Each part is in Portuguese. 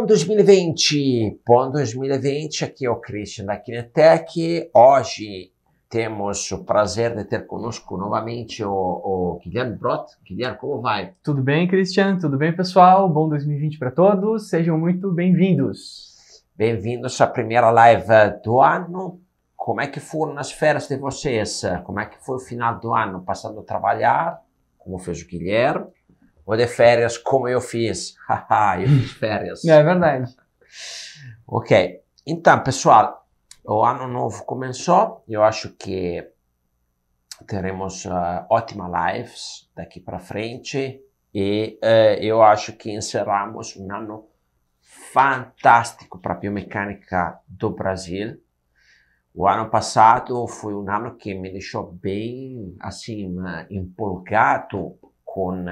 Bom 2020! Bom 2020, aqui é o Christian da Kinetec. Hoje temos o prazer de ter conosco novamente o Guilherme Brot. Guilherme, como vai? Tudo bem, Christian? Tudo bem, pessoal? Bom 2020 para todos. Sejam muito bem-vindos. Bem-vindos à primeira live do ano. Como é que foram as férias de vocês? Como é que foi o final do ano? Passando a trabalhar, como fez o Guilherme? Ou de férias, como eu fiz? Haha, eu fiz férias. É verdade. Ok. Então, pessoal, o ano novo começou. Eu acho que teremos ótimas lives daqui para frente. E eu acho que encerramos um ano fantástico para a biomecânica do Brasil. O ano passado foi um ano que me deixou bem, assim, empolgado com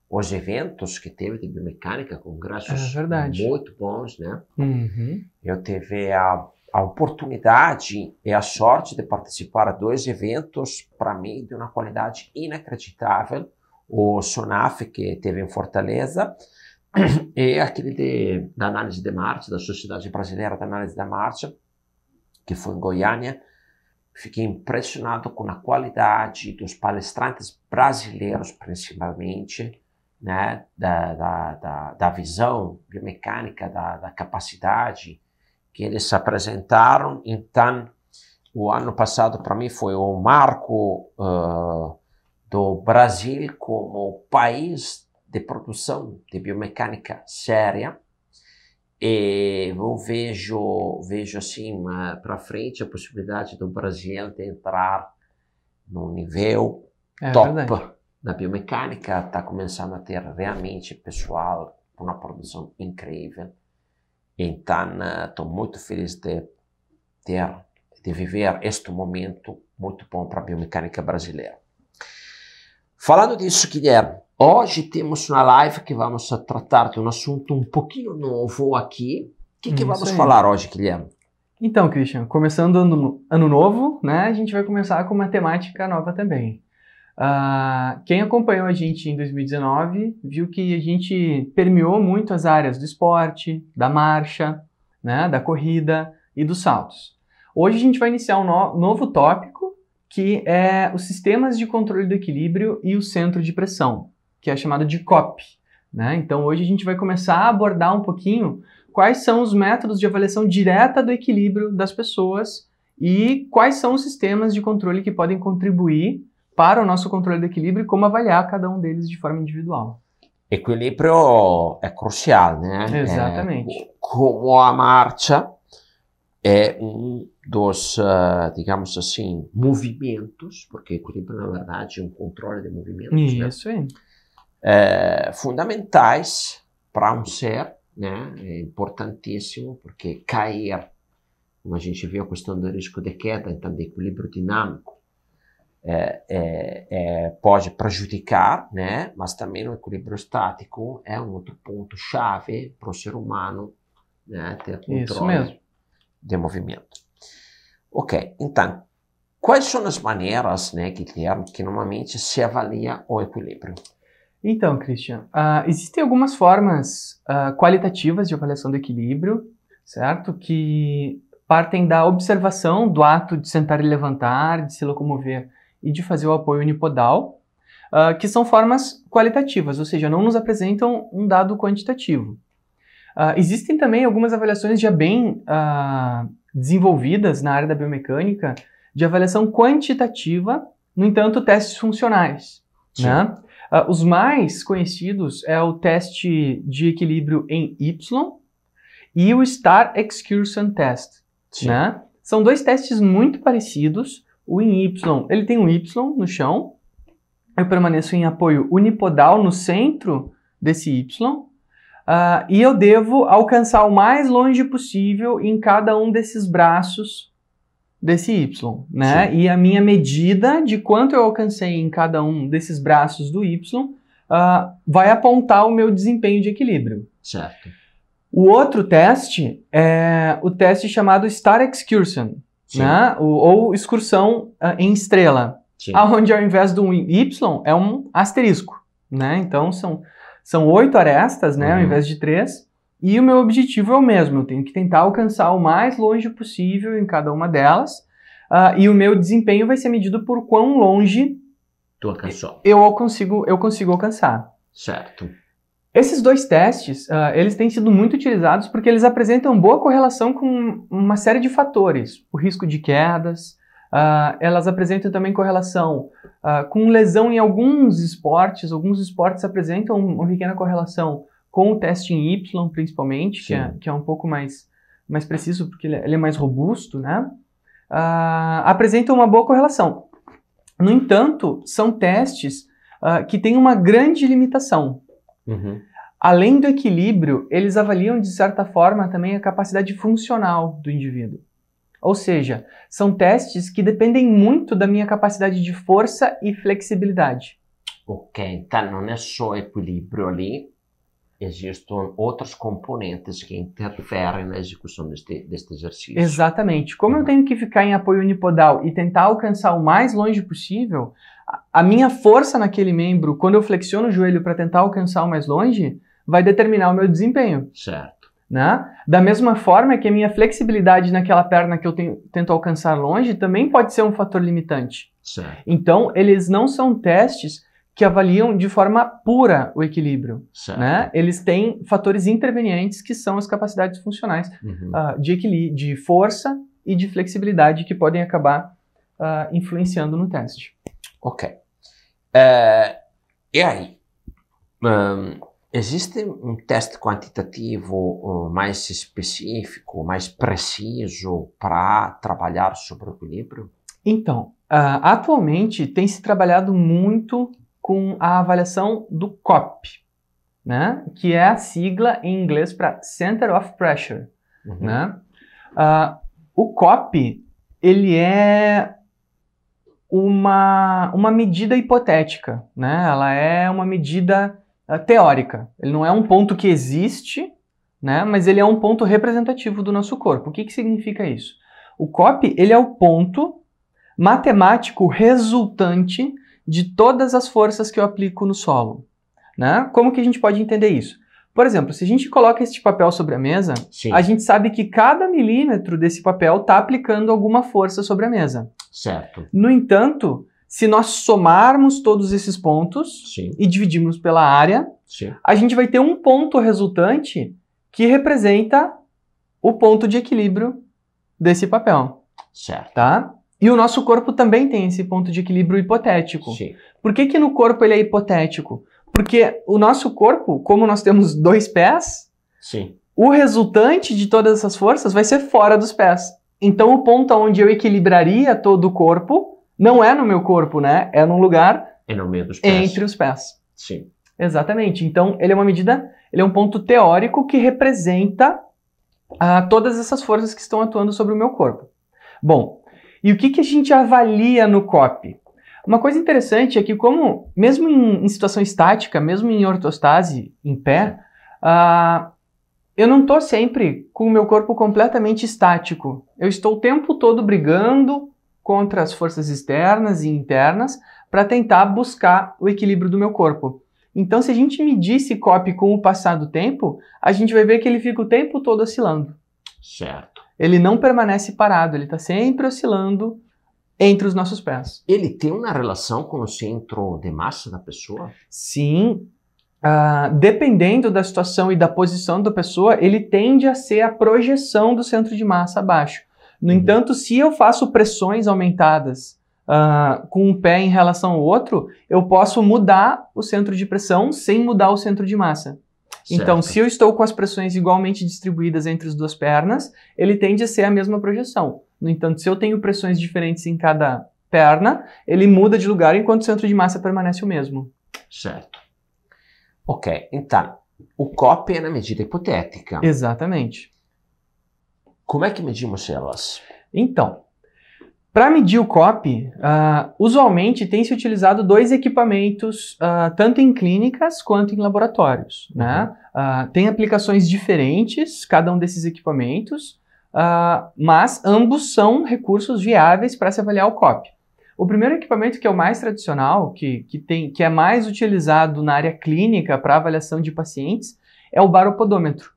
os eventos que teve de biomecânica, congressos muito bons, né? Uhum. Eu tive a oportunidade e a sorte de participar de dois eventos, para mim, de uma qualidade inacreditável. O SONAF, que teve em Fortaleza, e aquele da análise de marcha, da Sociedade Brasileira de Análise da Marcha, que foi em Goiânia. Fiquei impressionado com a qualidade dos palestrantes brasileiros, principalmente, né, da visão biomecânica, da capacidade que eles apresentaram. Então, o ano passado, para mim, foi um marco do Brasil como país de produção de biomecânica séria. E eu vejo assim, para frente, a possibilidade do Brasil de entrar num nível top da biomecânica. Está começando a ter realmente pessoal com uma produção incrível. Então, estou muito feliz de viver este momento muito bom para a biomecânica brasileira. Falando disso, Guilherme, hoje temos uma live que vamos tratar de um assunto um pouquinho novo aqui. O que vamos falar hoje, Guilherme? Então, Christian, começando ano novo, né, a gente vai começar com uma temática nova também. Quem acompanhou a gente em 2019 viu que a gente permeou muito as áreas do esporte, da marcha, né, da corrida e dos saltos. Hoje a gente vai iniciar um novo tópico, que é os sistemas de controle do equilíbrio e o centro de pressão, que é chamado de COP, né? Então hoje a gente vai começar a abordar um pouquinho quais são os métodos de avaliação direta do equilíbrio das pessoas e quais são os sistemas de controle que podem contribuir para o nosso controle do equilíbrio e como avaliar cada um deles de forma individual. Equilíbrio é crucial, né? Exatamente. Como a marcha é um dos, digamos assim, movimentos, porque equilíbrio, na verdade, é um controle de movimentos. Isso aí. Fundamentais para um ser, né? É importantíssimo, porque cair, como a gente vê a questão do risco de queda, então de equilíbrio dinâmico, pode prejudicar, né? Mas também o equilíbrio estático é um outro ponto-chave para o ser humano, né? Ter controle de movimento. Ok, então, quais são as maneiras, né, Guilherme, que normalmente se avalia o equilíbrio? Então, Christian, existem algumas formas qualitativas de avaliação do equilíbrio, certo? Que partem da observação do ato de sentar e levantar, de se locomover e de fazer o apoio unipodal, que são formas qualitativas, ou seja, não nos apresentam um dado quantitativo. Existem também algumas avaliações já bem desenvolvidas na área da biomecânica de avaliação quantitativa, no entanto, testes funcionais, né? Os mais conhecidos é o teste de equilíbrio em Y e o Star Excursion Test, né? São dois testes muito parecidos. O em Y, ele tem um Y no chão, eu permaneço em apoio unipodal no centro desse Y, e eu devo alcançar o mais longe possível em cada um desses braços desse Y, né? Sim. E a minha medida de quanto eu alcancei em cada um desses braços do Y vai apontar o meu desempenho de equilíbrio. Certo. O outro teste é o teste chamado Star Excursion, né? Ou excursão em estrela, onde ao invés do Y é um asterisco, né? Então são 8 arestas, né, ao invés de 3, E o meu objetivo é o mesmo, eu tenho que tentar alcançar o mais longe possível em cada uma delas, e o meu desempenho vai ser medido por quão longe Tu alcançou. eu consigo alcançar. Certo. Esses dois testes, eles têm sido muito utilizados porque eles apresentam boa correlação com uma série de fatores. O risco de quedas, elas apresentam também correlação com lesão em alguns esportes apresentam uma pequena correlação com o teste em Y, principalmente, que é um pouco mais preciso porque ele é mais robusto, né? Apresentam uma boa correlação. No entanto, são testes que têm uma grande limitação. Uhum. Além do equilíbrio, eles avaliam, de certa forma, também a capacidade funcional do indivíduo. Ou seja, são testes que dependem muito da minha capacidade de força e flexibilidade. Ok, então não é só equilíbrio ali, existem outros componentes que interferem na execução deste exercício. Exatamente. Como eu tenho que ficar em apoio unipodal e tentar alcançar o mais longe possível, a minha força naquele membro, quando eu flexiono o joelho para tentar alcançar o mais longe, vai determinar o meu desempenho. Certo. Né? Da mesma forma que a minha flexibilidade naquela perna que eu tento alcançar longe também pode ser um fator limitante. Certo. Então, eles não são testes que avaliam de forma pura o equilíbrio. Certo. Né? Eles têm fatores intervenientes que são as capacidades funcionais de força e de flexibilidade que podem acabar influenciando no teste. Ok. E aí? Existe um teste quantitativo mais específico, mais preciso para trabalhar sobre o equilíbrio? Então, atualmente tem se trabalhado muito com a avaliação do COP, né? Que é a sigla em inglês para Center of Pressure. Né? O COP, ele é uma medida hipotética, né? Ela é uma medida teórica. Ele não é um ponto que existe, né? Mas ele é um ponto representativo do nosso corpo. O que significa isso? O COP, ele é o ponto matemático resultante de todas as forças que eu aplico no solo. Né? Como que a gente pode entender isso? Por exemplo, se a gente coloca este papel sobre a mesa, a gente sabe que cada milímetro desse papel está aplicando alguma força sobre a mesa. Certo. No entanto, se nós somarmos todos esses pontos e dividirmos pela área, a gente vai ter um ponto resultante que representa o ponto de equilíbrio desse papel. Certo. Tá? E o nosso corpo também tem esse ponto de equilíbrio hipotético. Por que no corpo ele é hipotético? Porque o nosso corpo, como nós temos 2 pés, o resultante de todas essas forças vai ser fora dos pés. Então o ponto onde eu equilibraria todo o corpo não é no meu corpo, né? É num lugar no meio dos pés. Entre os pés. Exatamente. Então ele é uma medida, ele é um ponto teórico que representa todas essas forças que estão atuando sobre o meu corpo. Bom, e o que a gente avalia no COP? Uma coisa interessante é que como, mesmo em situação estática, mesmo em ortostase, em pé, eu não estou sempre com o meu corpo completamente estático. Eu estou o tempo todo brigando contra as forças externas e internas para tentar buscar o equilíbrio do meu corpo. Então, se a gente medir esse COP com o passar do tempo, a gente vai ver que ele fica o tempo todo oscilando. Certo. Ele não permanece parado, ele está sempre oscilando entre os nossos pés. Ele tem uma relação com o centro de massa da pessoa? Sim. Dependendo da situação e da posição da pessoa, ele tende a ser a projeção do centro de massa abaixo. No entanto, se eu faço pressões aumentadas com um pé em relação ao outro, eu posso mudar o centro de pressão sem mudar o centro de massa. Certo. Então, se eu estou com as pressões igualmente distribuídas entre as duas pernas, ele tende a ser a mesma projeção. No entanto, se eu tenho pressões diferentes em cada perna, ele muda de lugar enquanto o centro de massa permanece o mesmo. Certo. Ok, então, o COP é na medida hipotética. Exatamente. Como é que medimos elas? Então, para medir o COP, usualmente tem se utilizado 2 equipamentos, tanto em clínicas quanto em laboratórios. Né? Tem aplicações diferentes, cada um desses equipamentos, mas ambos são recursos viáveis para se avaliar o COP. O primeiro equipamento, que é o mais tradicional, que é mais utilizado na área clínica para avaliação de pacientes, é o baropodômetro.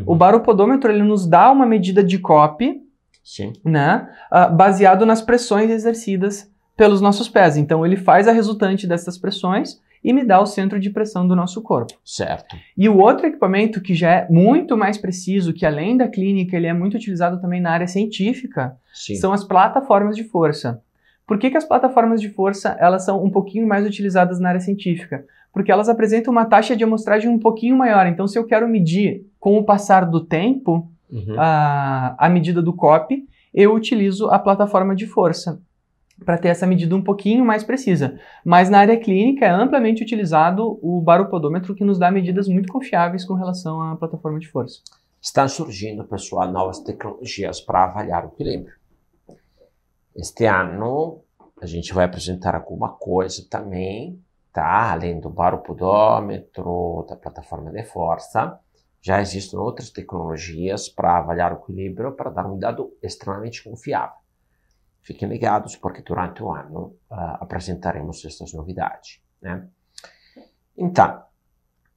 O baropodômetro, ele nos dá uma medida de COP, Sim. né, baseado nas pressões exercidas pelos nossos pés. Então, ele faz a resultante dessas pressões e me dá o centro de pressão do nosso corpo. Certo. E o outro equipamento que já é muito mais preciso, que além da clínica, ele é muito utilizado também na área científica, Sim. são as plataformas de força. Por que as plataformas de força elas são um pouquinho mais utilizadas na área científica? Porque elas apresentam uma taxa de amostragem um pouquinho maior. Então, se eu quero medir com o passar do tempo a medida do COP, eu utilizo a plataforma de força para ter essa medida um pouquinho mais precisa. Mas na área clínica é amplamente utilizado o baropodômetro, que nos dá medidas muito confiáveis com relação à plataforma de força. Estão surgindo, pessoal, novas tecnologias para avaliar o equilíbrio. Este ano a gente vai apresentar alguma coisa também, tá? Além do baropodômetro, da plataforma de força, já existem outras tecnologias para avaliar o equilíbrio, para dar um dado extremamente confiável. Fiquem ligados, porque durante o ano apresentaremos estas novidades, né? Então,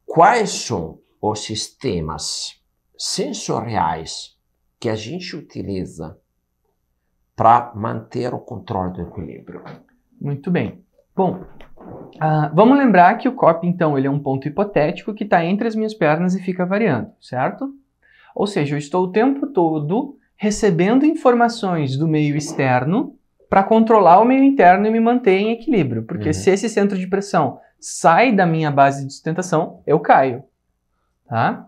quais são os sistemas sensoriais que a gente utiliza para manter o controle do equilíbrio? Muito bem. Bom, vamos lembrar que o COP, então, ele é um ponto hipotético que está entre as minhas pernas e fica variando, certo? Ou seja, eu estou o tempo todo recebendo informações do meio externo para controlar o meio interno e me manter em equilíbrio. Porque se esse centro de pressão sai da minha base de sustentação, eu caio. Tá?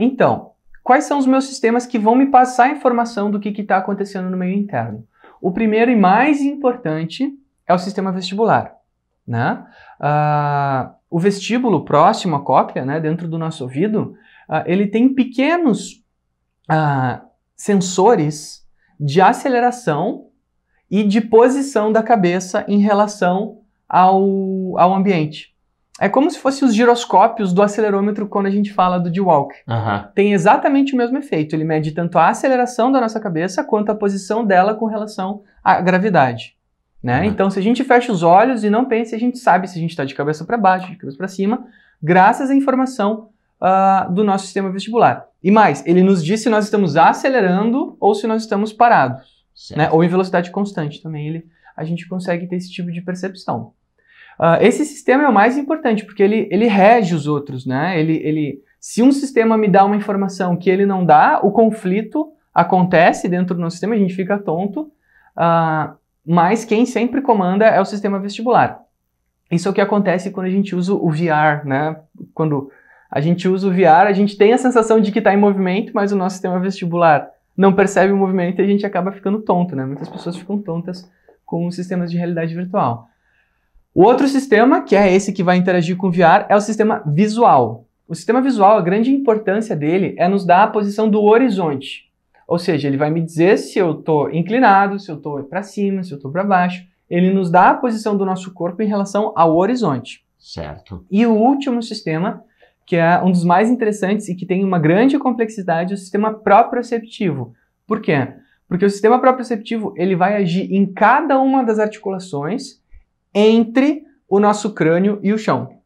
Então, quais são os meus sistemas que vão me passar a informação do que está acontecendo no meio interno? O primeiro e mais importante é o sistema vestibular. Né? O vestíbulo próximo à cóclea, né, dentro do nosso ouvido, ele tem pequenos sensores de aceleração e de posição da cabeça em relação ao ambiente. É como se fossem os giroscópios do acelerômetro quando a gente fala do D-Walk. Tem exatamente o mesmo efeito. Ele mede tanto a aceleração da nossa cabeça quanto a posição dela com relação à gravidade. Né? Então, se a gente fecha os olhos e não pensa, a gente sabe se a gente está de cabeça para baixo, de cabeça para cima, graças à informação do nosso sistema vestibular. E mais, ele nos diz se nós estamos acelerando ou se nós estamos parados. Né? Ou em velocidade constante também, a gente consegue ter esse tipo de percepção. Esse sistema é o mais importante, porque ele rege os outros. Né? Se um sistema me dá uma informação que ele não dá, o conflito acontece dentro do nosso sistema, a gente fica tonto, mas quem sempre comanda é o sistema vestibular. Isso é o que acontece quando a gente usa o VR. Né? Quando a gente usa o VR, a gente tem a sensação de que está em movimento, mas o nosso sistema vestibular não percebe o movimento e a gente acaba ficando tonto, né? Muitas pessoas ficam tontas com os sistemas de realidade virtual. O outro sistema, que é esse que vai interagir com o VR, é o sistema visual. O sistema visual, a grande importância dele é nos dar a posição do horizonte. Ou seja, ele vai me dizer se eu estou inclinado, se eu estou para cima, se eu estou para baixo. Ele nos dá a posição do nosso corpo em relação ao horizonte. Certo. E o último sistema, que é um dos mais interessantes e que tem uma grande complexidade, é o sistema proprioceptivo. Por quê? Porque o sistema proprioceptivo ele vai agir em cada uma das articulações entre o nosso crânio e o chão.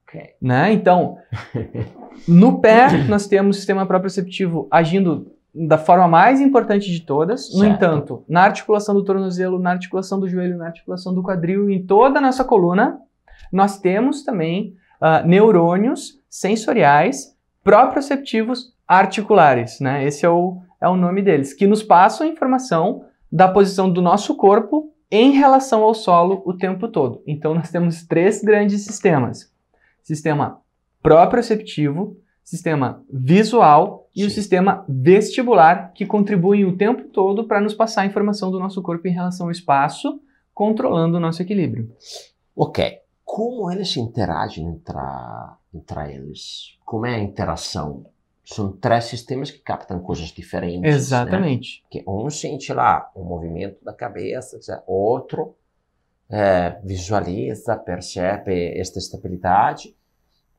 Okay. Né? Então, no pé nós temos o sistema proprioceptivo agindo da forma mais importante de todas. Certo. No entanto, na articulação do tornozelo, na articulação do joelho, na articulação do quadril, em toda a nossa coluna, nós temos também neurônios sensoriais proprioceptivos articulares, né? Esse é o nome deles, que nos passam a informação da posição do nosso corpo em relação ao solo o tempo todo. Então, nós temos 3 grandes sistemas. Sistema proprioceptivo, sistema visual e o sistema vestibular, que contribuem o tempo todo para nos passar a informação do nosso corpo em relação ao espaço, controlando o nosso equilíbrio. Ok. Como eles interagem entre eles? Como é a interação? São 3 sistemas que captam coisas diferentes. Exatamente. Né? Que um sente lá o movimento da cabeça, outro visualiza, percebe esta estabilidade,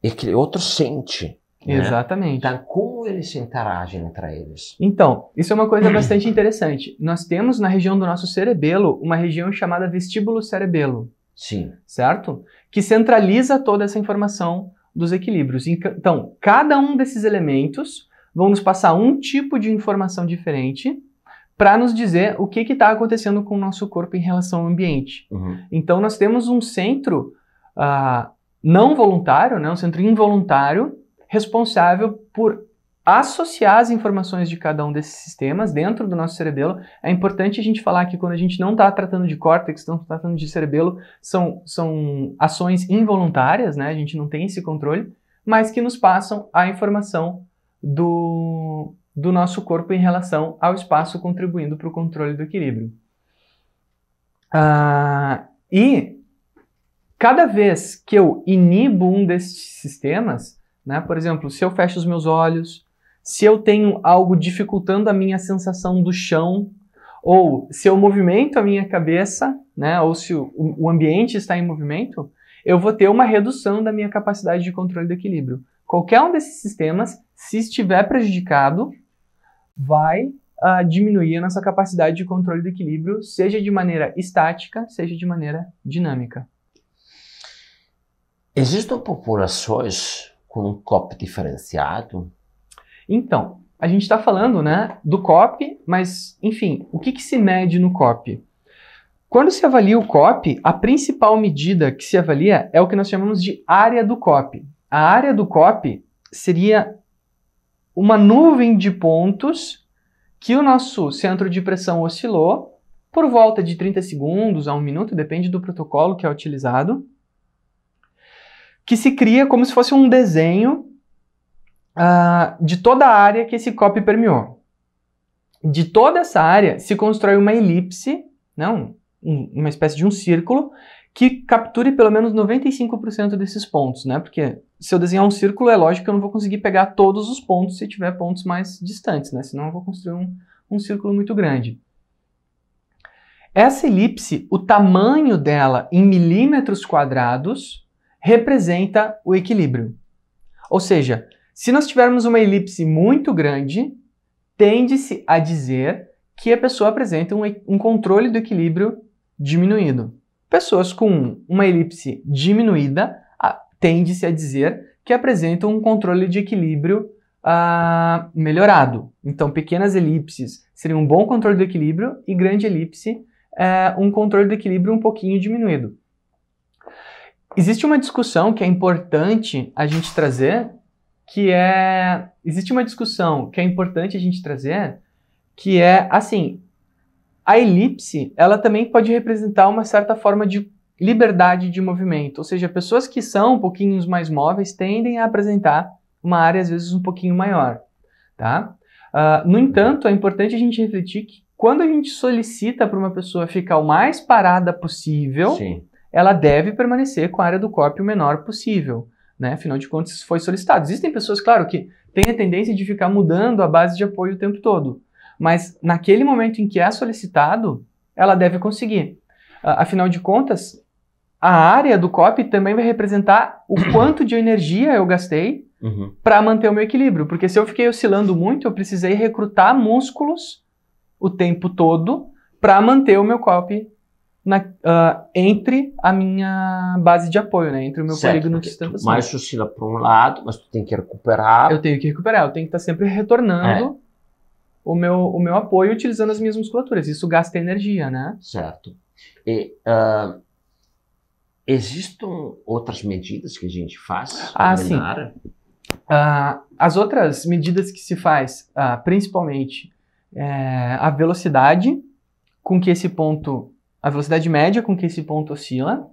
e que outro sente. Né? Exatamente. Então, como eles interagem entre eles? Então, isso é uma coisa bastante interessante. Nós temos na região do nosso cerebelo uma região chamada vestíbulo cerebelo. Sim. Certo? Que centraliza toda essa informação dos equilíbrios. Então, cada um desses elementos vão nos passar um tipo de informação diferente para nos dizer o que está acontecendo com o nosso corpo em relação ao ambiente. Então, nós temos um centro não voluntário, né, um centro involuntário, responsável por associar as informações de cada um desses sistemas dentro do nosso cerebelo. É importante a gente falar que quando a gente não está tratando de córtex, estamos tratando de cerebelo, são ações involuntárias, né? A gente não tem esse controle, mas que nos passam a informação do nosso corpo em relação ao espaço, contribuindo para o controle do equilíbrio. E cada vez que eu inibo um desses sistemas, né, por exemplo, se eu fecho os meus olhos, se eu tenho algo dificultando a minha sensação do chão, ou se eu movimento a minha cabeça, né, ou se o ambiente está em movimento, eu vou ter uma redução da minha capacidade de controle do equilíbrio. Qualquer um desses sistemas, se estiver prejudicado, vai diminuir a nossa capacidade de controle do equilíbrio, seja de maneira estática, seja de maneira dinâmica. Existem populações com um COP diferenciado? Então, a gente está falando, né, do COP, mas, enfim, o que se mede no COP? Quando se avalia o COP, a principal medida que se avalia é o que nós chamamos de área do COP. A área do COP seria uma nuvem de pontos que o nosso centro de pressão oscilou por volta de 30 segundos a 1 minuto, depende do protocolo que é utilizado, que se cria como se fosse um desenho de toda a área que esse COP permeou. De toda essa área se constrói uma elipse, não, uma espécie de um círculo, que capture pelo menos 95% desses pontos, né? Porque se eu desenhar um círculo, é lógico que eu não vou conseguir pegar todos os pontos se tiver pontos mais distantes, né? Senão eu vou construir um círculo muito grande. Essa elipse, o tamanho dela em milímetros quadrados, representa o equilíbrio. Ou seja, se nós tivermos uma elipse muito grande, tende-se a dizer que a pessoa apresenta um controle do equilíbrio diminuído. Pessoas com uma elipse diminuída tende-se a dizer que apresentam um controle de equilíbrio melhorado. Então, pequenas elipses seriam um bom controle do equilíbrio e grande elipse um controle do equilíbrio um pouquinho diminuído. Existe uma discussão que é importante a gente trazer, que é assim, a elipse, ela também pode representar uma certa forma de liberdade de movimento, ou seja, pessoas que são um pouquinho mais móveis tendem a apresentar uma área às vezes um pouquinho maior, tá? No entanto, é importante a gente refletir que quando a gente solicita para uma pessoa ficar o mais parada possível, sim, ela deve permanecer com a área do COP o menor possível, né? Afinal de contas, isso foi solicitado. Existem pessoas, claro, que têm a tendência de ficar mudando a base de apoio o tempo todo, mas naquele momento em que é solicitado, ela deve conseguir. Afinal de contas, a área do COP também vai representar o quanto de energia eu gastei para manter o meu equilíbrio, porque se eu fiquei oscilando muito, eu precisei recrutar músculos o tempo todo para manter o meu COP entre a minha base de apoio, né? Entre o meu polígono de sustentação. Mais oscila para um lado, mas tu tem que recuperar. Eu tenho que recuperar, eu tenho que estar sempre retornando o meu apoio utilizando as minhas musculaturas. Isso gasta energia, né? Certo. E existem outras medidas que a gente faz? Sim. As outras medidas que se faz, principalmente, a velocidade com que esse ponto, a velocidade média com que esse ponto oscila,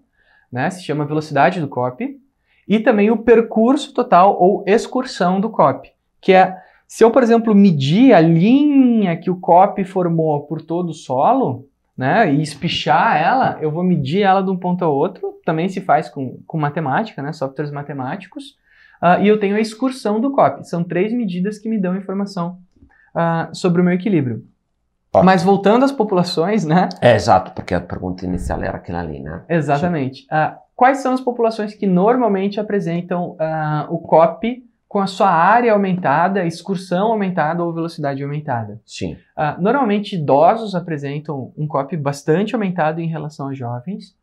né? Se chama velocidade do COP, e também o percurso total ou excursão do COP, que é, se eu, por exemplo, medir a linha que o COP formou por todo o solo, né, e espichar ela, eu vou medir ela de um ponto ao outro, também se faz com matemática, né, softwares matemáticos, e eu tenho a excursão do COP. São 3 medidas que me dão informação sobre o meu equilíbrio. Mas voltando às populações, né? Exato, porque a pergunta inicial era aquela ali, né? Exatamente. Quais são as populações que normalmente apresentam o COP com a sua área aumentada, excursão aumentada ou velocidade aumentada? Sim. Normalmente idosos apresentam um COP bastante aumentado em relação a jovens.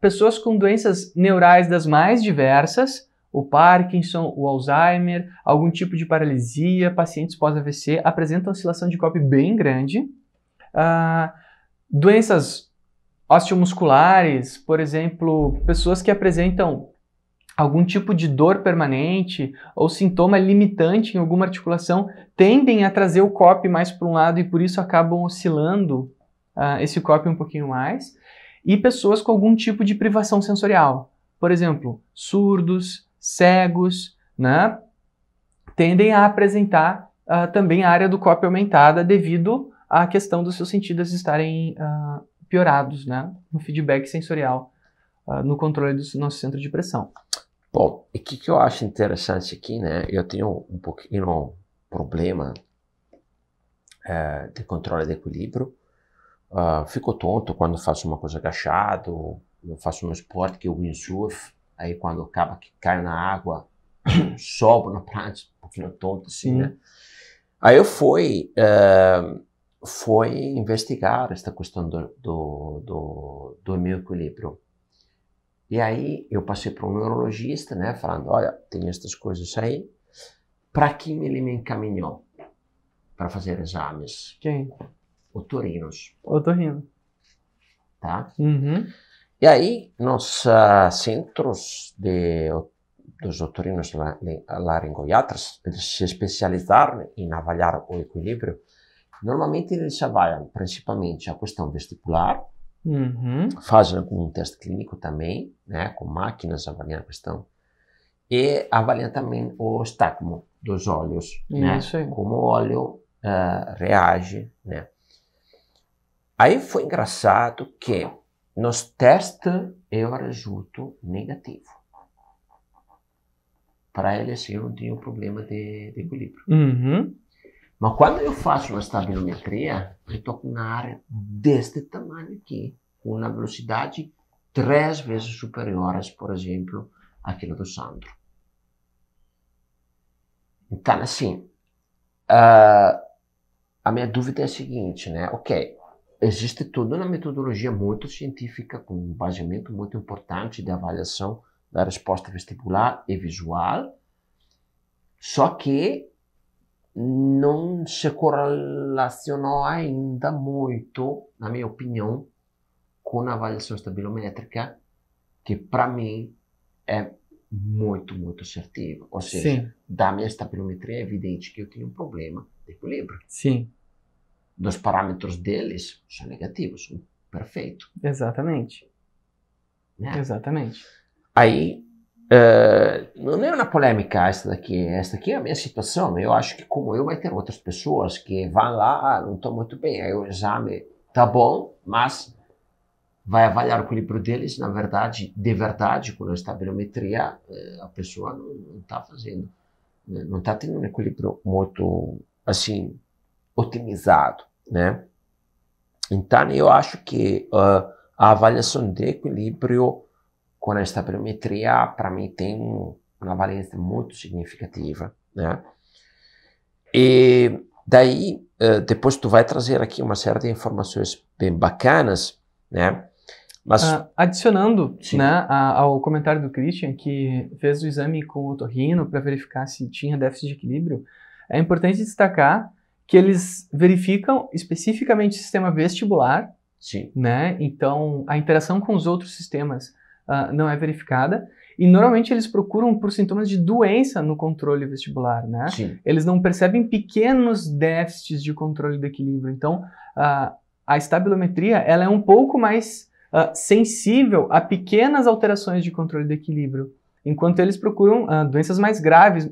Pessoas com doenças neurais das mais diversas, o Parkinson, o Alzheimer, algum tipo de paralisia, pacientes pós-AVC apresentam oscilação de COP bem grande. Doenças osteomusculares, por exemplo, pessoas que apresentam algum tipo de dor permanente ou sintoma limitante em alguma articulação, tendem a trazer o COP mais para um lado e por isso acabam oscilando esse COP um pouquinho mais. E pessoas com algum tipo de privação sensorial, por exemplo, surdos, cegos, né, tendem a apresentar também a área do COP aumentada devido à questão dos seus sentidos estarem piorados, né, no feedback sensorial, no controle do nosso centro de pressão. Bom, e o que eu acho interessante aqui, né, eu tenho um pouquinho problema de controle de equilíbrio. Fico tonto quando faço uma coisa agachado, eu faço um esporte que é o windsurf, aí quando acaba que caio na água, sobo na prancha, um pouquinho tonto assim, né? Aí eu fui investigar esta questão do meu equilíbrio. E aí eu passei para um neurologista, né, falando, olha, tem estas coisas aí. Para quem ele me encaminhou para fazer exames? Quem? Otorinos. Otorrino. Tá? Uhum. E aí, nos centros dos otorinos laringoiatras, eles se especializaram em avaliar o equilíbrio. Normalmente eles avaliam principalmente a questão vestibular, fazem algum teste clínico também, né, com máquinas avaliando a questão, e avaliam também o estagmo dos olhos, né, como o olho reage, né. Aí foi engraçado que nos testes eu resulto negativo. Para eles eu não tinha problema de equilíbrio. Mas quando eu faço uma estabilometria, eu estou com uma área deste tamanho aqui, com uma velocidade 3 vezes superior, por exemplo, àquela do Sandro. Então, assim, a minha dúvida é a seguinte, né? Ok, existe toda uma metodologia muito científica, com um baseamento muito importante de avaliação da resposta vestibular e visual, só que não se correlacionou ainda muito, na minha opinião, com a avaliação estabilométrica, que para mim é muito, muito assertiva. Ou seja, da minha estabilometria é evidente que eu tenho um problema de equilíbrio. Sim. Dos parâmetros deles são negativos, são perfeitos. Exatamente. Né? Exatamente. Aí, não é uma polêmica esta daqui é a minha situação. Eu acho que como eu vai ter outras pessoas que vão lá, não estou muito bem, aí o exame tá bom, mas vai avaliar o equilíbrio deles, na verdade, de verdade, com a estabilometria, a pessoa não está fazendo, não está tendo um equilíbrio muito, assim, otimizado, né? Então, eu acho que a avaliação de equilíbrio com a estabilometria, para mim, tem uma valência muito significativa, né? E daí, depois tu vai trazer aqui uma série de informações bem bacanas, né? Mas, adicionando, né, ao comentário do Christian, que fez o exame com o otorrino para verificar se tinha déficit de equilíbrio, é importante destacar que eles verificam especificamente o sistema vestibular, né? Então, a interação com os outros sistemas não é verificada, e normalmente eles procuram por sintomas de doença no controle vestibular, né? Eles não percebem pequenos déficits de controle do equilíbrio. Então, a estabilometria ela é um pouco mais sensível a pequenas alterações de controle do equilíbrio, enquanto eles procuram doenças mais graves,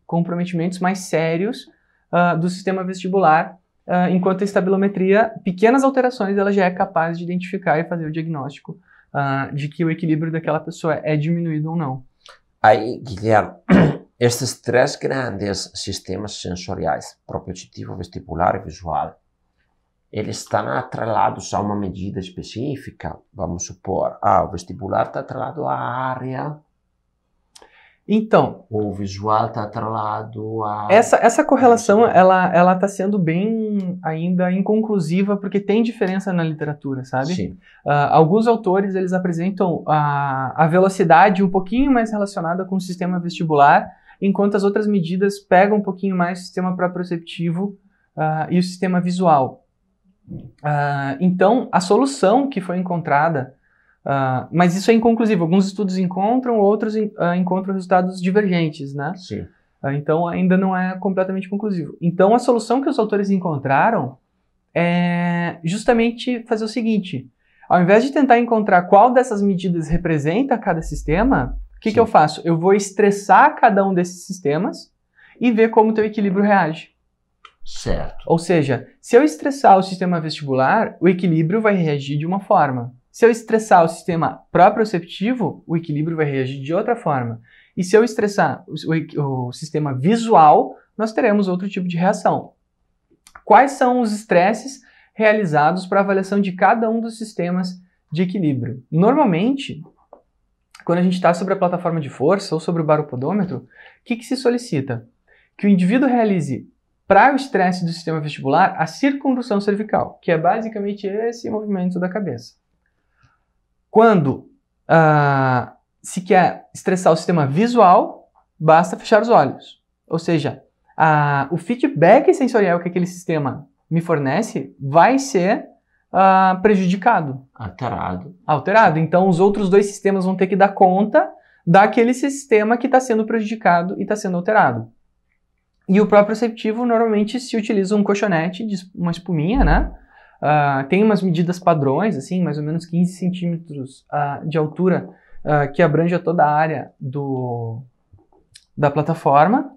comprometimentos mais sérios do sistema vestibular, enquanto a estabilometria, pequenas alterações, ela já é capaz de identificar e fazer o diagnóstico de que o equilíbrio daquela pessoa é diminuído ou não. Aí, Guilherme, estes 3 grandes sistemas sensoriais, propriocitivo, vestibular e visual, eles estão atrelados a uma medida específica. Vamos supor, o vestibular está atrelado à área. Então, o visual está atrelado a... Essa correlação, ela está sendo bem ainda inconclusiva, porque tem diferença na literatura, sabe? Sim. Alguns autores, eles apresentam a velocidade um pouquinho mais relacionada com o sistema vestibular, enquanto as outras medidas pegam um pouquinho mais o sistema proprioceptivo e o sistema visual. Então, a solução que foi encontrada, mas isso é inconclusivo, alguns estudos encontram, outros encontram resultados divergentes, né? Sim. Então, ainda não é completamente conclusivo. Então, a solução que os autores encontraram é justamente fazer o seguinte: ao invés de tentar encontrar qual dessas medidas representa cada sistema, o que eu faço? Eu vou estressar cada um desses sistemas e ver como o teu equilíbrio reage. Certo. Ou seja, se eu estressar o sistema vestibular, o equilíbrio vai reagir de uma forma. Se eu estressar o sistema proprioceptivo, o equilíbrio vai reagir de outra forma. E se eu estressar o sistema visual, nós teremos outro tipo de reação. Quais são os estresses realizados para a avaliação de cada um dos sistemas de equilíbrio? Normalmente, quando a gente está sobre a plataforma de força ou sobre o baropodômetro, o que se solicita? Que o indivíduo realize, para o estresse do sistema vestibular, a circundução cervical, que é basicamente esse movimento da cabeça. Quando se quer estressar o sistema visual, basta fechar os olhos. Ou seja, o feedback sensorial que aquele sistema me fornece vai ser prejudicado. Alterado. Então, os outros dois sistemas vão ter que dar conta daquele sistema que está sendo prejudicado e está sendo alterado. E o proprioceptivo, normalmente, se utiliza um colchonete, uma espuminha, né? Tem umas medidas padrões, assim, mais ou menos 15 centímetros de altura, que abrange toda a área da plataforma,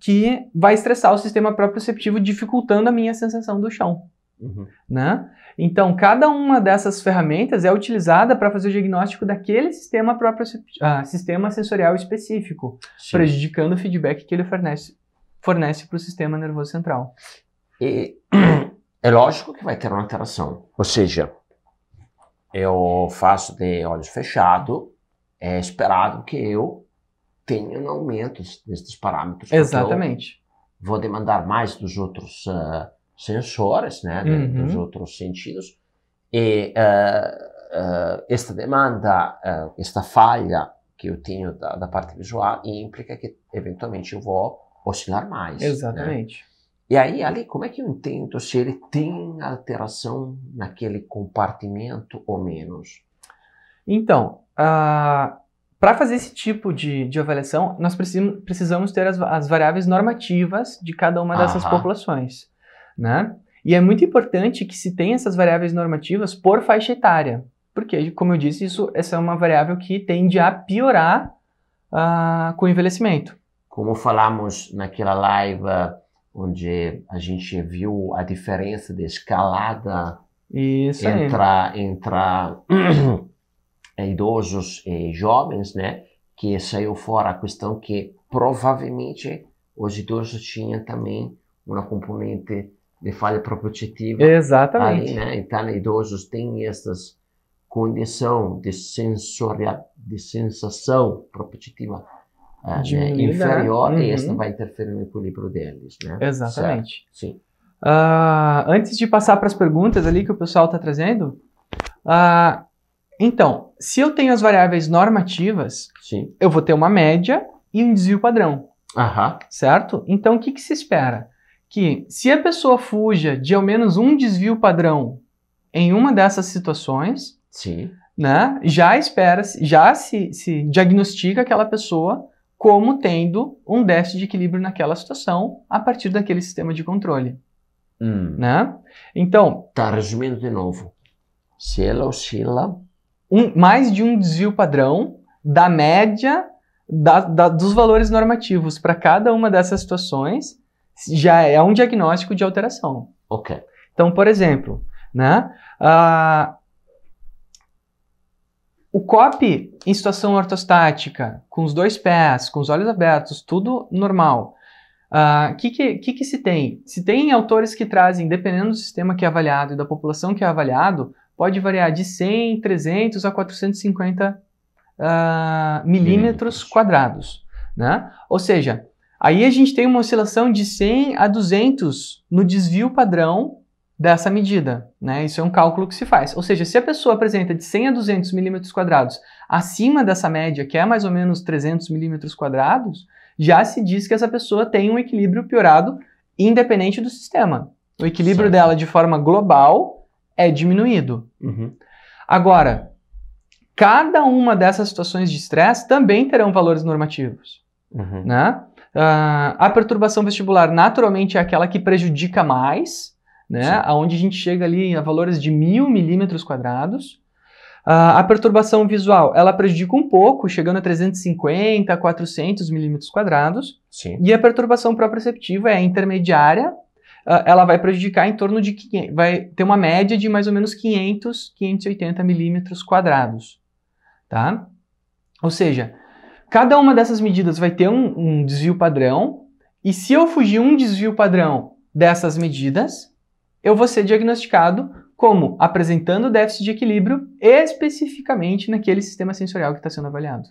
que vai estressar o sistema proprioceptivo, dificultando a minha sensação do chão. Uhum. Né? Então, cada uma dessas ferramentas é utilizada para fazer o diagnóstico daquele sistema sensorial específico, sim, prejudicando o feedback que ele fornece para o sistema nervoso central. E é lógico que vai ter uma alteração, ou seja, eu faço de olhos fechados, é esperado que eu tenha um aumento destes parâmetros. Exatamente. Vou demandar mais dos outros sensores, né, dos outros sentidos, e esta demanda, esta falha que eu tenho da parte visual implica que eventualmente eu vou oscilar mais. Exatamente. Né? E aí, ali, como é que eu entendo se ele tem alteração naquele compartimento ou menos? Então, para fazer esse tipo de avaliação, nós precisamos ter as variáveis normativas de cada uma dessas populações, né? E é muito importante que se tenha essas variáveis normativas por faixa etária, porque, como eu disse, essa é uma variável que tende a piorar com o envelhecimento. Como falamos naquela live onde a gente viu a diferença de escalada entre idosos e jovens, né? Que saiu fora a questão que provavelmente os idosos tinham também uma componente de falha proprioceptiva. Exatamente. Ali, né? Então, idosos têm essas condição de sensação proprioceptiva inferior, e esta vai interferir no equilíbrio deles, né? Exatamente. Certo. Sim. Antes de passar para as perguntas ali que o pessoal está trazendo, então, se eu tenho as variáveis normativas, sim, eu vou ter uma média e um desvio padrão, certo? Então, o que se espera? Que se a pessoa fuja de ao menos um desvio padrão em uma dessas situações, sim, né, já se diagnostica aquela pessoa como tendo um déficit de equilíbrio naquela situação a partir daquele sistema de controle. Né? Então... Tá, resumindo de novo. Se ela oscila... mais de um desvio padrão da média dos valores normativos para cada uma dessas situações já é um diagnóstico de alteração. Ok. Então, por exemplo, né, o COP em situação ortostática, com os dois pés, com os olhos abertos, tudo normal. Que se tem? Se tem autores que trazem, dependendo do sistema que é avaliado e da população que é avaliado, pode variar de 100, 300 a 450 milímetros quadrados. Né? Ou seja, Aí a gente tem uma oscilação de 100 a 200 no desvio padrão dessa medida, né? Isso é um cálculo que se faz. Ou seja, se a pessoa apresenta de 100 a 200 milímetros quadrados acima dessa média, que é mais ou menos 300 milímetros quadrados, já se diz que essa pessoa tem um equilíbrio piorado independente do sistema. O equilíbrio dela de forma global é diminuído. Agora, cada uma dessas situações de estresse também terão valores normativos, né? A perturbação vestibular naturalmente é aquela que prejudica mais, né? Onde a gente chega ali a valores de 1000 milímetros quadrados. A perturbação visual, ela prejudica um pouco, chegando a 350, 400 milímetros quadrados. E a perturbação proprioceptiva é intermediária, ela vai prejudicar em torno de... vai ter uma média de mais ou menos 500, 580 milímetros quadrados, tá? Ou seja, cada uma dessas medidas vai ter um desvio padrão, e se eu fugir um desvio padrão dessas medidas, eu vou ser diagnosticado como apresentando déficit de equilíbrio especificamente naquele sistema sensorial que está sendo avaliado.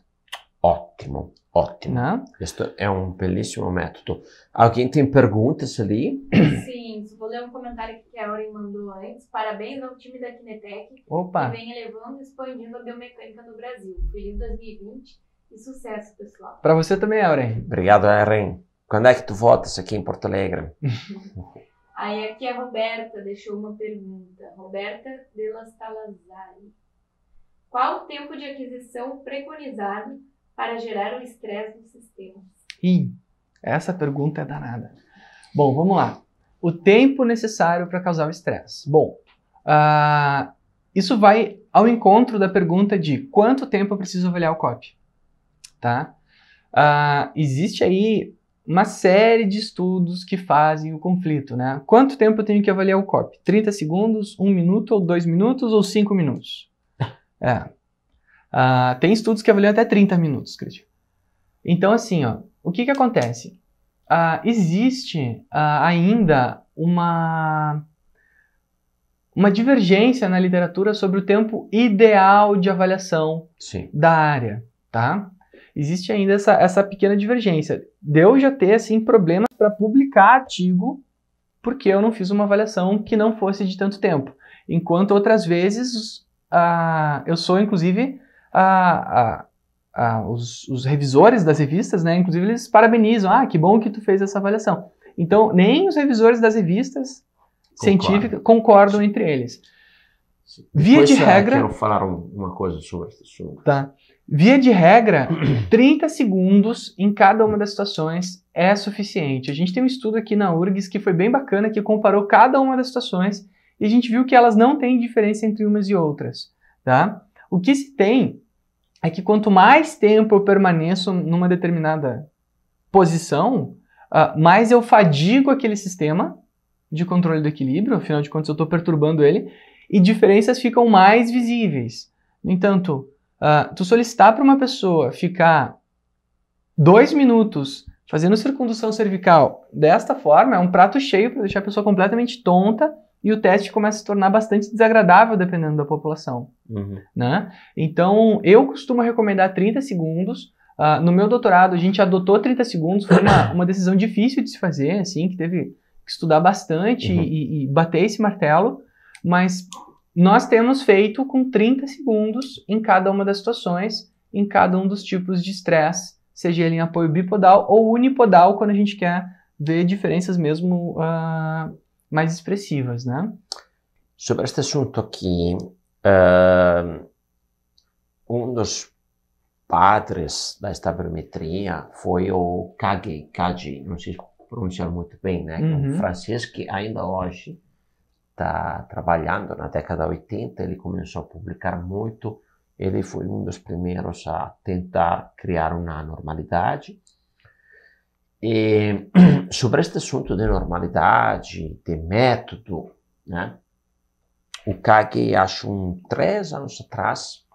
Ótimo, ótimo. Né? Este é um belíssimo método. Alguém tem perguntas ali? Sim, vou ler um comentário que a Auren mandou antes. Parabéns ao time da Kinetec, Opa. que vem elevando e expandindo a biomecânica no Brasil. Feliz 2020 e sucesso, pessoal. Para você também, Auren. Obrigado, Auren. Quando é que tu voltas aqui em Porto Alegre? Aí aqui a Roberta deixou uma pergunta. Roberta de la Salazari. Qual o tempo de aquisição preconizado para gerar o estresse no sistema? Essa pergunta é danada. Bom, vamos lá. O tempo necessário para causar o estresse. Bom, isso vai ao encontro da pergunta de quanto tempo eu preciso avaliar o COP. Tá? Existe aí uma série de estudos que fazem o conflito, né? Quanto tempo eu tenho que avaliar o COP? 30 segundos, 1 minuto, ou 2 minutos, ou 5 minutos? Tem estudos que avaliam até 30 minutos, Cristian. Então, assim, ó, o que acontece? Existe ainda uma divergência na literatura sobre o tempo ideal de avaliação da área, tá? Existe ainda essa pequena divergência. De eu já ter, assim, problemas para publicar artigo porque eu não fiz uma avaliação que não fosse de tanto tempo. Enquanto outras vezes, eu sou, inclusive, os revisores das revistas, né? Inclusive, eles parabenizam. Que bom que tu fez essa avaliação. Então, nem os revisores das revistas científicas concordam entre eles. Via de regra... Quero falar uma coisa sobre esse assunto. Tá. Via de regra, 30 segundos em cada uma das situações é suficiente. A gente tem um estudo aqui na URGS que foi bem bacana, que comparou cada uma das situações e a gente viu que elas não têm diferença entre umas e outras. Tá? O que se tem é que quanto mais tempo eu permaneço numa determinada posição, mais eu fadigo aquele sistema de controle do equilíbrio, afinal de contas eu estou perturbando ele, e diferenças ficam mais visíveis. No entanto, tu solicitar para uma pessoa ficar 2 minutos fazendo circundução cervical desta forma é um prato cheio para deixar a pessoa completamente tonta e o teste começa a se tornar bastante desagradável dependendo da população. Né? Então, eu costumo recomendar 30 segundos. No meu doutorado, a gente adotou 30 segundos, foi uma decisão difícil de se fazer, assim, que teve que estudar bastante e bater esse martelo, mas nós temos feito com 30 segundos em cada uma das situações, em cada um dos tipos de estresse, seja ele em apoio bipodal ou unipodal, quando a gente quer ver diferenças mesmo mais expressivas, né? Sobre este assunto aqui, um dos padres da estaberometria foi o Kagi, não sei pronunciar muito bem, né? Um francês que ainda hoje está trabalhando na década de 80, ele começou a publicar muito, ele foi um dos primeiros a tentar criar uma normalidade. E sobre este assunto de normalidade, de método, né? O Kagi, acho 3 anos atrás,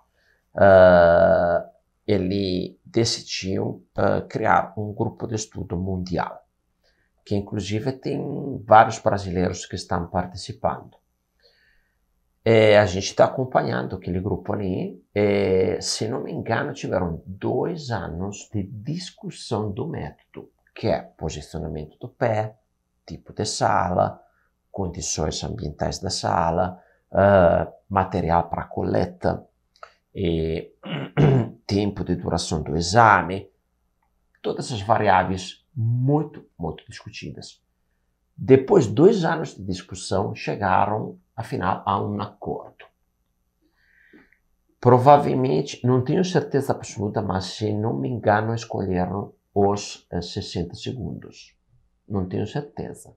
ele decidiu criar um grupo de estudo mundial, que inclusive tem vários brasileiros que estão participando. A gente está acompanhando aquele grupo ali. Se não me engano, tiveram 2 anos de discussão do método, que é posicionamento do pé, tipo de sala, condições ambientais da sala, material para coleta, tempo de duração do exame, todas essas variáveis muito, muito discutidas. Depois de 2 anos de discussão, chegaram, afinal, a um acordo. Provavelmente, não tenho certeza absoluta, mas se não me engano, escolheram os 60 segundos. Não tenho certeza.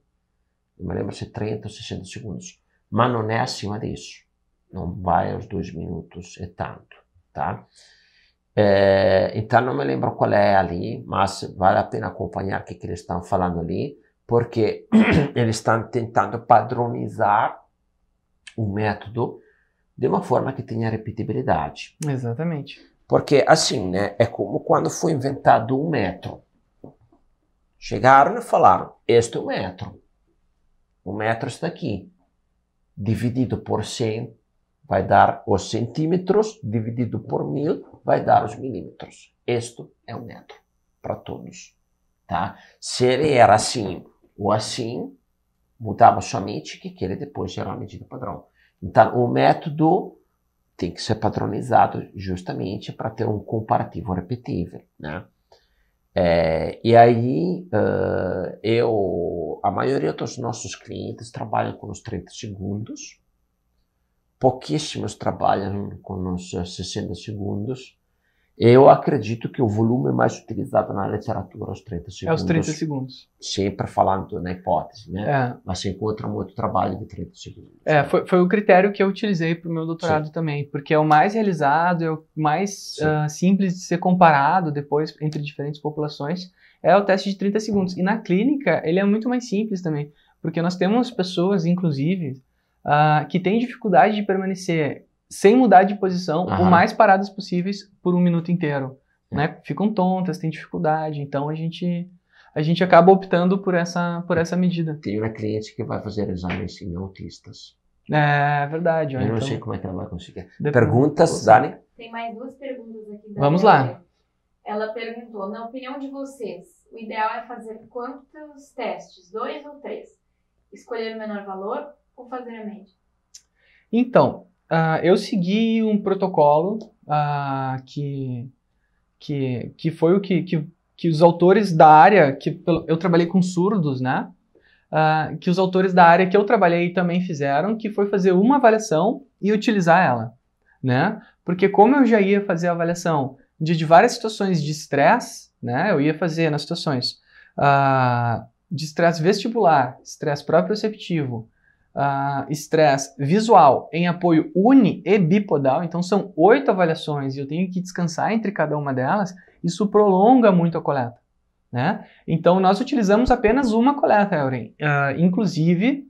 Não me lembro se 30 ou 60 segundos. Mas não é acima disso. Não vai aos 2 minutos e tanto, tá? Então não me lembro qual é ali, mas vale a pena acompanhar o que eles estão falando ali, porque eles estão tentando padronizar o método de uma forma que tenha repetibilidade. Exatamente. Porque assim, né, é como quando foi inventado o metro. Chegaram e falaram, este é o metro. O metro está aqui. Dividido por 100 vai dar os centímetros, dividido por 1000 vai dar os milímetros. Este é o metro para todos. Tá? Se ele era assim ou assim, mudava somente que ele depois era a medida padrão. Então, o método tem que ser padronizado justamente para ter um comparativo repetível, né? E aí, a maioria dos nossos clientes trabalham com os 30 segundos, pouquíssimos trabalham com os 60 segundos. Eu acredito que o volume mais utilizado na literatura é os 30 segundos. É os 30 segundos. Sempre falando na hipótese, né? Mas se encontra muito trabalho de 30 segundos. Foi o critério que eu utilizei para o meu doutorado também, porque é o mais realizado, é o mais simples de ser comparado depois entre diferentes populações, é o teste de 30 segundos. E na clínica, ele é muito mais simples também, porque nós temos pessoas, inclusive, que têm dificuldade de permanecer sem mudar de posição, o mais paradas possíveis por 1 minuto inteiro, né? Ficam tontas, têm dificuldade, então a gente acaba optando por essa medida. Tem uma cliente que vai fazer exames em autistas. É verdade. Eu não sei como é que ela vai conseguir. Depois, Perguntas, Dani? Tem mais 2 perguntas aqui. Vamos lá. Ela perguntou, na opinião de vocês, o ideal é fazer quantos testes? 2 ou 3? Escolher o menor valor ou fazer a média? Então, eu segui um protocolo que foi o que os autores da área, eu trabalhei com surdos, né? Que os autores da área que eu trabalhei também fizeram, que foi fazer uma avaliação e utilizar ela, né? Porque como eu já ia fazer a avaliação de várias situações de estresse, né? Eu ia fazer nas situações de estresse vestibular, estresse proprioceptivo, estresse visual em apoio uni e bipodal, então são 8 avaliações e eu tenho que descansar entre cada uma delas, isso prolonga muito a coleta, né? Então nós utilizamos apenas uma coleta, Euren. Inclusive,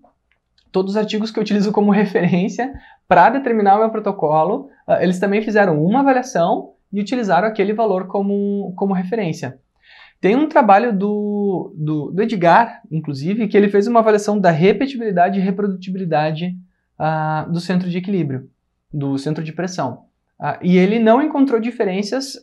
todos os artigos que eu utilizo como referência para determinar o meu protocolo, eles também fizeram uma avaliação e utilizaram aquele valor como referência. Tem um trabalho do Edgar, inclusive, que ele fez uma avaliação da repetibilidade e reprodutibilidade do centro de equilíbrio, do centro de pressão. E ele não encontrou diferenças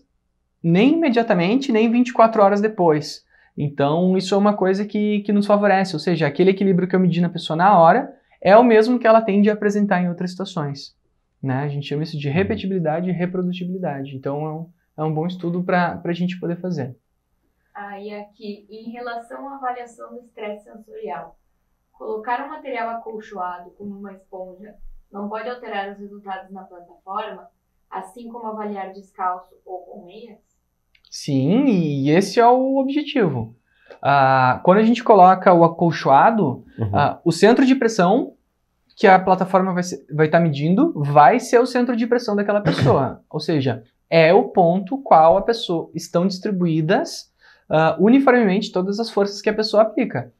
nem imediatamente, nem 24 horas depois. Então, isso é uma coisa que nos favorece, ou seja, aquele equilíbrio que eu medi na pessoa na hora é o mesmo que ela tende a apresentar em outras situações, né? A gente chama isso de repetibilidade e reprodutibilidade. Então, é um bom estudo para a gente poder fazer. E aqui, em relação à avaliação do estresse sensorial, colocar um material acolchoado, como uma esponja, não pode alterar os resultados na plataforma, assim como avaliar descalço ou com meias? Sim, e esse é o objetivo. Quando a gente coloca o acolchoado, o centro de pressão que a plataforma vai estar medindo vai ser o centro de pressão daquela pessoa. Ou seja, é o ponto qual a pessoa estão distribuídas uniformemente todas as forças que a pessoa aplica.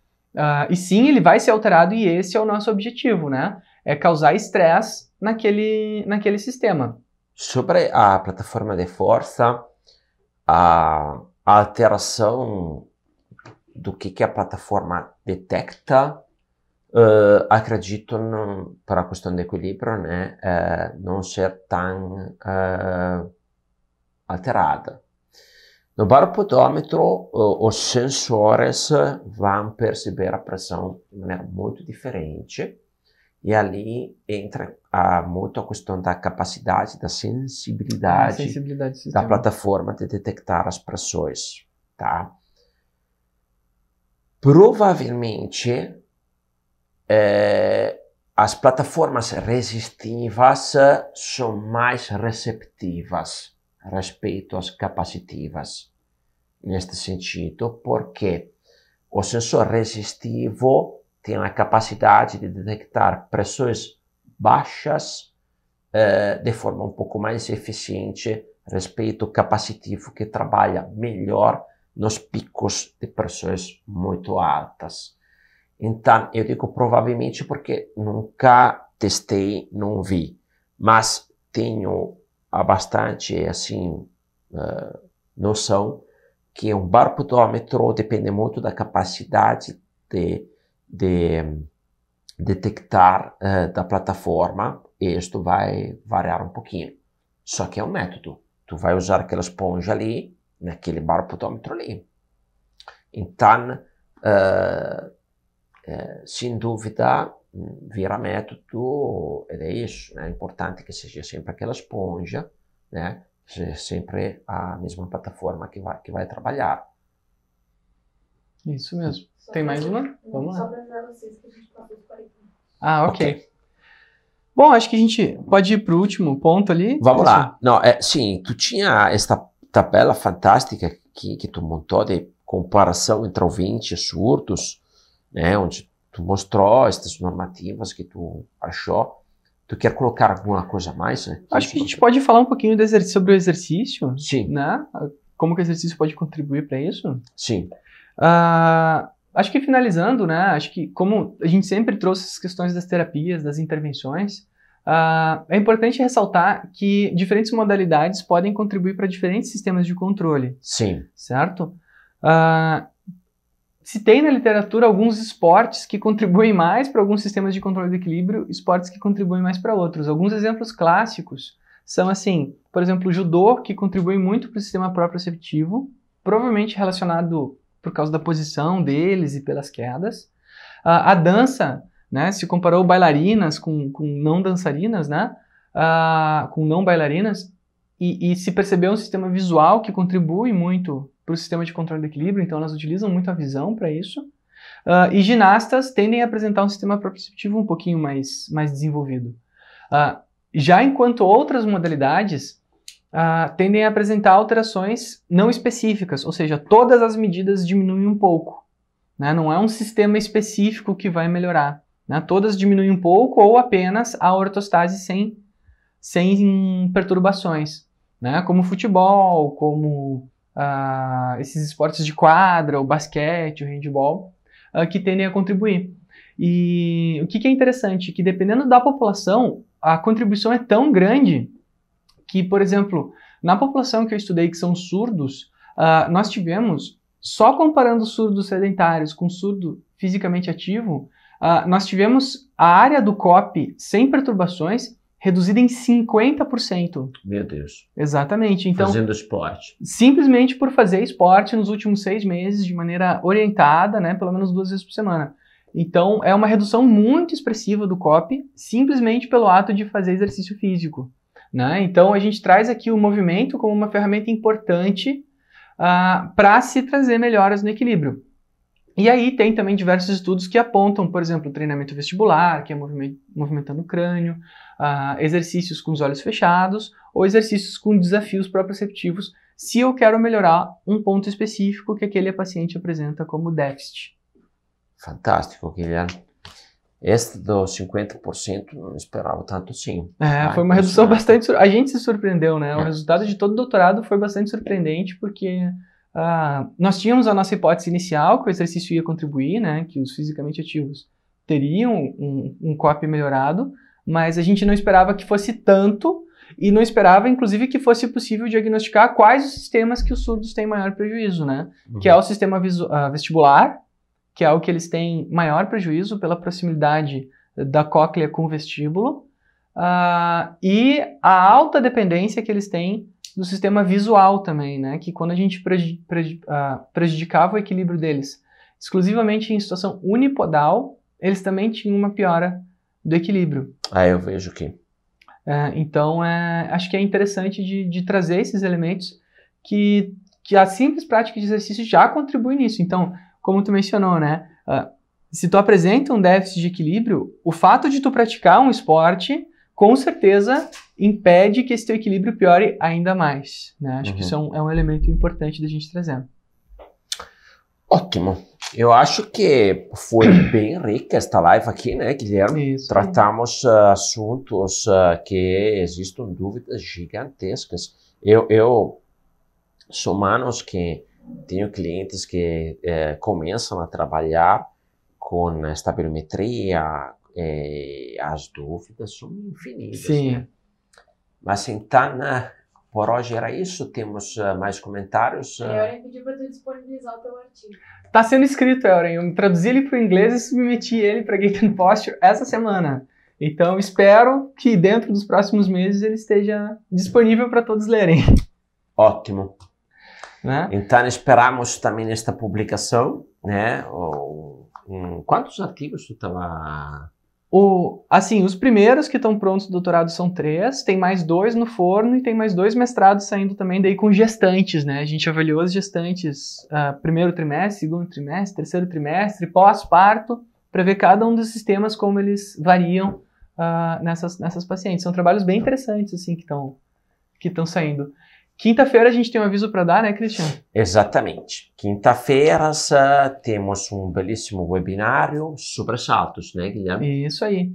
E sim, ele vai ser alterado e esse é o nosso objetivo, né? É causar estresse naquele sistema. Sobre a plataforma de força, a alteração do que a plataforma detecta, acredito, para a questão de equilíbrio, né, não ser tão alterada. No baropodômetro, os sensores vão perceber a pressão de maneira muito diferente. E ali entra muito a questão da capacidade, da sensibilidade do da sistema. plataforma de detectar as pressões, tá? Provavelmente, as plataformas resistivas são mais receptivas a respeito às capacitivas, neste sentido, porque o sensor resistivo tem a capacidade de detectar pressões baixas de forma um pouco mais eficiente respeito ao capacitivo, que trabalha melhor nos picos de pressões muito altas. Então, eu digo provavelmente porque nunca testei, não vi, mas tenho bastante assim, noção que um baropodômetro depende muito da capacidade de detectar da plataforma, e isto vai variar um pouquinho. Só que é um método. Tu vai usar aquela esponja ali, naquele baropodômetro ali. Então, sem dúvida, vira método, é isso, né? É importante que seja sempre aquela esponja, né? Seja sempre a mesma plataforma que vai trabalhar. Isso mesmo. Tem mais uma? Vamos Só lá. para avisar vocês que a gente passou os 40 minutos. Ah, ok. Bom, acho que a gente pode ir para o último ponto ali. Vamos lá. Não, sim, tu tinha esta tabela fantástica que tu montou de comparação entre ouvintes e surdos, né, onde tu mostrou estas normativas que tu achou. Tu quer colocar alguma coisa a mais? Né? Acho que a gente pode falar um pouquinho sobre o exercício. Sim. Né? Como que o exercício pode contribuir para isso? Sim. Acho que finalizando, né? Acho que como a gente sempre trouxe as questões das terapias, das intervenções, é importante ressaltar que diferentes modalidades podem contribuir para diferentes sistemas de controle. Sim. Certo? Se tem na literatura alguns esportes que contribuem mais para alguns sistemas de controle do equilíbrio, esportes que contribuem mais para outros. Alguns exemplos clássicos são assim, por exemplo, o judô, que contribui muito para o sistema proprioceptivo, provavelmente relacionado por causa da posição deles e pelas quedas. A dança, né, se comparou bailarinas com não dançarinas, né, com não bailarinas, e se percebeu um sistema visual que contribui muito para o sistema de controle do equilíbrio, então elas utilizam muito a visão para isso. E ginastas tendem a apresentar um sistema proprioceptivo um pouquinho mais desenvolvido. Já enquanto outras modalidades tendem a apresentar alterações não específicas, ou seja, todas as medidas diminuem um pouco. Né? Não é um sistema específico que vai melhorar. Né? Todas diminuem um pouco ou apenas a ortostase sem perturbações. Né? Como o futebol, como esses esportes de quadra, o basquete, o handebol, que tendem a contribuir. E o que é interessante? Que dependendo da população, a contribuição é tão grande que, por exemplo, na população que eu estudei, que são surdos, nós tivemos, só comparando surdos sedentários com surdo fisicamente ativo, nós tivemos a área do COP sem perturbações reduzida em 50%. Meu Deus. Exatamente. Então, fazendo esporte. Simplesmente por fazer esporte nos últimos 6 meses de maneira orientada, né, pelo menos 2 vezes por semana. Então, é uma redução muito expressiva do COP, simplesmente pelo ato de fazer exercício físico. Né? Então, a gente traz aqui o movimento como uma ferramenta importante para se trazer melhoras no equilíbrio. E aí tem também diversos estudos que apontam, por exemplo, o treinamento vestibular, que é movimentando o crânio, exercícios com os olhos fechados, ou exercícios com desafios proprioceptivos, se eu quero melhorar um ponto específico que aquele paciente apresenta como déficit. Fantástico, Guilherme. Este dos 50% não esperava tanto assim. Foi uma redução bastante... A gente se surpreendeu, né? O resultado de todo o doutorado foi bastante surpreendente, porque nós tínhamos a nossa hipótese inicial, que o exercício ia contribuir, né? Que os fisicamente ativos teriam um COP melhorado, mas a gente não esperava que fosse tanto, e não esperava, inclusive, que fosse possível diagnosticar quais os sistemas que os surdos têm maior prejuízo, né? Que é o sistema vestibular, que é o que eles têm maior prejuízo pela proximidade da cóclea com o vestíbulo, e a alta dependência que eles têm do sistema visual também, né? Que quando a gente prejudicava o equilíbrio deles exclusivamente em situação unipodal, eles também tinham uma piora do equilíbrio. Eu vejo que. Então, acho que é interessante de trazer esses elementos que a simples prática de exercício já contribui nisso. Então, como tu mencionou, né? Se tu apresenta um déficit de equilíbrio, o fato de tu praticar um esporte, com certeza, impede que esse teu equilíbrio piore ainda mais, né? Acho que isso é um elemento importante da gente trazer. Ótimo. Eu acho que foi bem rica esta live aqui, né, Guilherme? Isso. Tratamos assuntos que existem dúvidas gigantescas. Eu sou humanos que tenho clientes que começam a trabalhar com estabilometria, as dúvidas são infinitas. Sim. Né? Mas então, por hoje era isso. Temos mais comentários? Euren pediu para tu disponibilizar o teu artigo. Tá sendo escrito, Euren. Eu traduzi ele para o inglês e submeti ele para Gator Posture essa semana. Então, espero que dentro dos próximos meses ele esteja disponível para todos lerem. Ótimo. Né? Então, esperamos também nesta publicação, né? Quantos artigos tu estava... Assim, os primeiros que estão prontos do doutorado são 3, tem mais 2 no forno e tem mais 2 mestrados saindo também daí com gestantes, né? A gente avaliou as gestantes primeiro trimestre, segundo trimestre, terceiro trimestre, pós-parto, para ver cada um dos sistemas como eles variam nessas pacientes. São trabalhos bem interessantes, assim, que estão saindo. Quinta-feira a gente tem um aviso para dar, né, Christian? Exatamente. Quinta-feira temos um belíssimo webinário sobre saltos, né, Guilherme? Isso aí.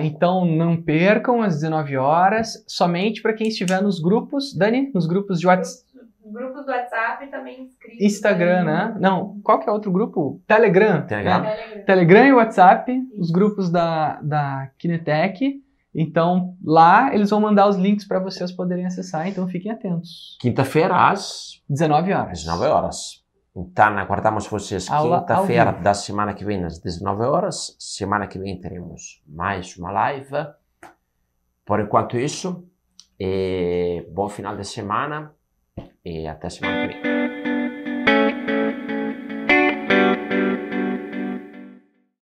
Então não percam às 19 horas, somente para quem estiver nos grupos, Dani, nos grupos de WhatsApp. Grupos do WhatsApp também inscritos. Instagram, né? Não, qual que é outro grupo? Telegram. Telegram. Telegram e WhatsApp, os grupos da Kinetec. Então, lá eles vão mandar os links para vocês poderem acessar, então fiquem atentos. Quinta-feira às 19 horas. 19 horas. Então, aguardamos vocês quinta-feira da semana que vem às 19 horas. Semana que vem teremos mais uma live. Por enquanto isso, bom final de semana e até semana que vem.